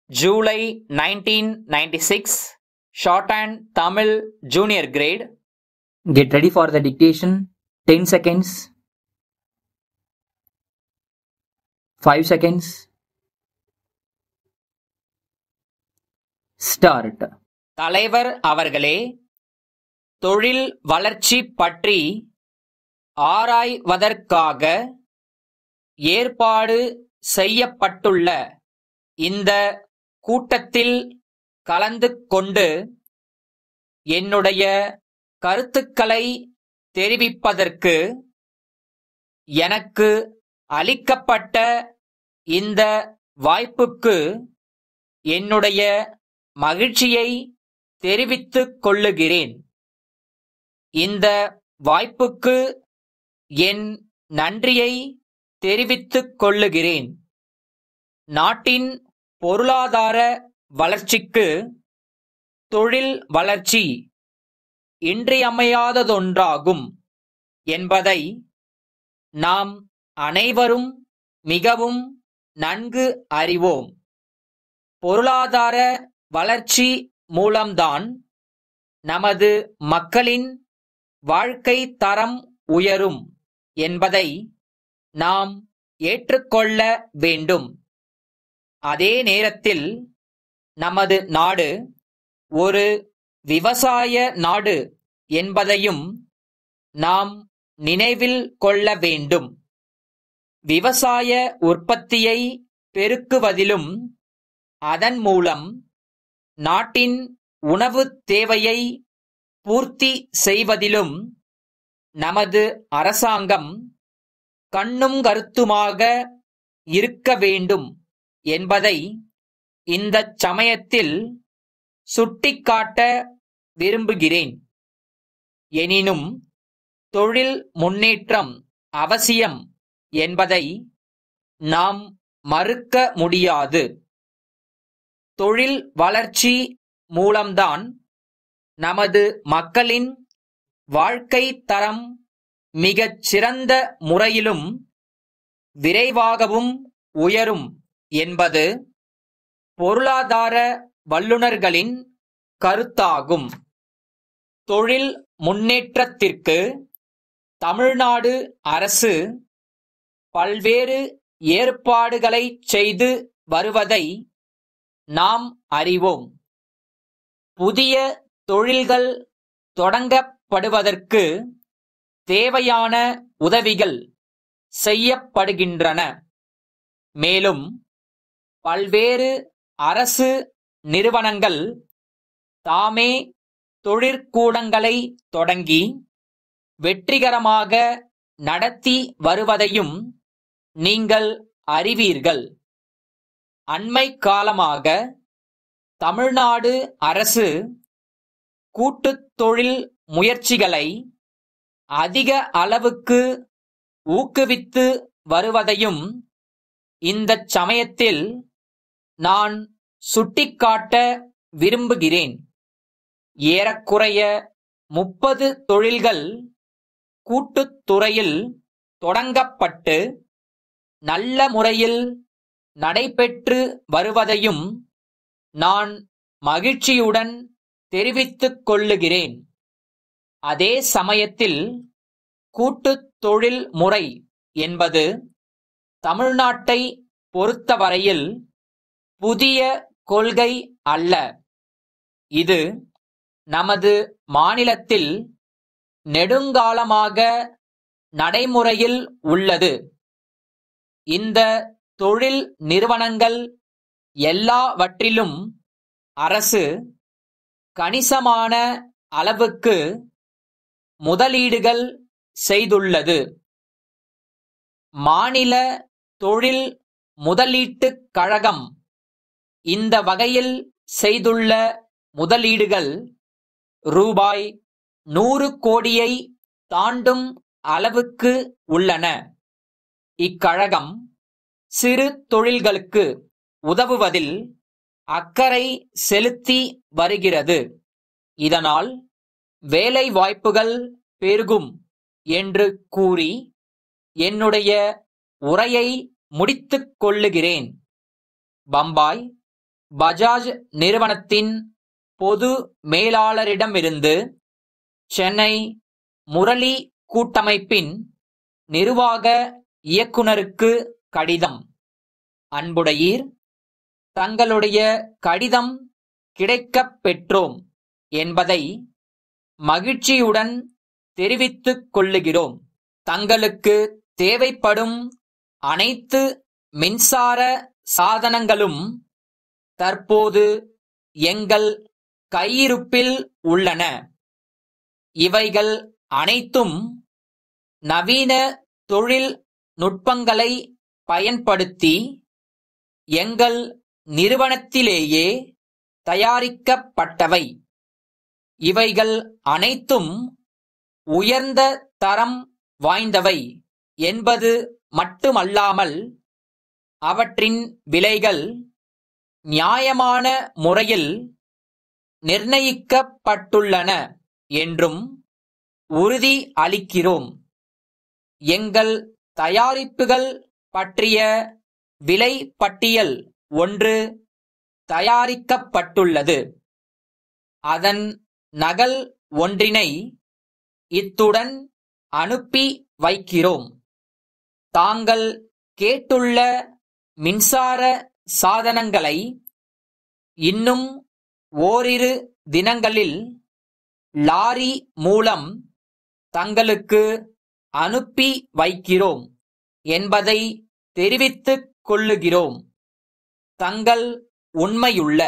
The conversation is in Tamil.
July 1996, Shorthand Tamil Junior Grade. Get ready for the dictation. 10 seconds. 5 seconds. Start. தலைவர் அவர்களே, தொழில் வளர்ச்சி பற்றி ஆராய்வதற்காக ஏற்பாடு செய்யப்பட்டுள்ள இந்த கூட்டத்தில் கலந்து கொண்டு என்னுடைய கருத்துக்களை தெரிவிப்பதற்கு எனக்கு அளிக்கப்பட்ட இந்த வாய்ப்புக்கு என்னுடைய மகிழ்ச்சியை தெரிவித்துக் கொள்ளுகிறேன். இந்த வாய்ப்புக்கு என் நன்றியை தெரிவித்துக் கொள்ளுகிறேன். நாட்டின் பொருளாதார வளர்ச்சிக்கு தொழில் வளர்ச்சி இன்றியமையாததொன்றாகும் என்பதை நாம் அனைவரும் மிகவும் நன்கு அறிவோம். பொருளாதார வளர்ச்சி மூலம்தான் நமது மக்களின் வாழ்க்கை தரம் உயரும் என்பதை நாம் ஏற்றுக்கொள்ள வேண்டும். அதே நேரத்தில் நமது நாடு ஒரு விவசாய நாடு என்பதையும் நாம் நினைவில் கொள்ள வேண்டும். விவசாய உற்பத்தியை பெருக்குவதிலும் அதன் மூலம் நாட்டின் உணவு தேவையை பூர்த்தி செய்வதிலும் நமது அரசாங்கம் கண்ணும் கருத்துமாக இருக்க வேண்டும் என்பதை இந்த சமயத்தில் சுட்டிக்காட்ட விரும்புகிறேன். எனினும் தொழில் முன்னேற்றம் அவசியம் என்பதை நாம் மறுக்க முடியாது. தொழில் வளர்ச்சி மூலம்தான் நமது மக்களின் வாழ்க்கை தரம் மிகச் சிறந்த முறையிலும் விரைவாகவும் உயரும் என்பது பொருளாதார வல்லுநர்களின் கருத்தாகும். தொழில் முன்னேற்றத்திற்கு தமிழ்நாடு அரசு பல்வேறு ஏற்பாடுகளை செய்து வருவதை நாம் அறிவோம். புதிய தொழில்கள் தொடங்கப்படுவதற்கு தேவையான உதவிகள் செய்யப்படுகின்றன. மேலும் பல்வேறு அரசு நிறுவனங்கள் தாமே தொழிற்கூடங்களை தொடங்கி வெற்றிகரமாக நடத்தி வருவதையும் நீங்கள் அறிவீர்கள். அண்மை காலமாக தமிழ்நாடு அரசு கூட்டுத் தொழில் முயற்சிகளை அதிக அளவுக்கு ஊக்குவித்து வருவதையும் இந்தச் சமயத்தில் நான் சுட்டிக்காட்ட விரும்புகிறேன். ஏறக்குறைய 30 தொழில்கள் கூட்டுத் துறையில் தொடங்கப்பட்டு நல்ல முறையில் நடைபெற்று வருவதையும் நான் மகிழ்ச்சியுடன் தெரிவித்துக் கொள்ளுகிறேன். அதே சமயத்தில் கூட்டுத் தொழில் முறை என்பது தமிழ்நாட்டை பொறுத்தவரையில் புதிய கொள்கை அல்ல. இது நமது மாநிலத்தில் நெடுங்காலமாக நடைமுறையில் உள்ளது. இந்த தொழில் நிறுவனங்கள் எல்லாவற்றிலும் அரசு கணிசமான அளவுக்கு முதலீடுகள் செய்துள்ளது. மாநில தொழில் முதலீட்டுக் கழகம் இந்த வகையில் செய்துள்ள முதலீடுகள் ரூபாய் 100 கோடியை தாண்டும் அளவுக்கு உள்ளன. இக்கழகம் சிறு தொழில்களுக்கு உதவுவதில் அக்கறை செலுத்தி வருகிறது. இதனால் வேலை வாய்ப்புகள் பெருகும் என்று கூறி என்னுடைய உரையை முடித்துக் கொள்ளுகிறேன். பம்பாய், பஜாஜ் நிறுவனத்தின் பொது மேலாளரிடமிருந்து சென்னை முரளி கூட்டமைப்பின் நிர்வாக இயக்குனருக்கு கடிதம். அன்புடையீர், தங்களுடைய கடிதம் கிடைக்கப் பெற்றோம் என்பதை மகிழ்ச்சியுடன் தெரிவித்துக் கொள்ளுகிறோம். தங்களுக்கு தேவைப்படும் அனைத்து மின்சார சாதனங்களும் தற்போது எங்கள் கையிருப்பில் உள்ளன. இவைகள் அனைத்தும் நவீன தொழில் நுட்பங்களை பயன்படுத்தி எங்கள் நிறுவனத்திலேயே தயாரிக்கப்பட்டவை. இவைகள் அனைத்தும் உயர்ந்த தரம் வாய்ந்தவை என்பது மட்டுமல்லாமல் அவற்றின் விலைகள் நியாயமான முறையில் நிர்ணயிக்கப்பட்டுள்ளன என்றும் உறுதி அளிக்கிறோம். எங்கள் தயாரிப்புகள் பற்றிய விலை பட்டியல் ஒன்று தயாரிக்கப்பட்டுள்ளது. அதன் நகல் ஒன்றினை இத்துடன் அனுப்பி வைக்கிறோம். தாங்கள் கேட்டுள்ள மின்சார சாதனங்களை இன்னும் ஓரிரு தினங்களில் லாரி மூலம் தங்களுக்கு அனுப்பி வைக்கிறோம் என்பதை தெரிவித்துக் கொள்ளுகிறோம். தங்கள் உண்மையுள்ள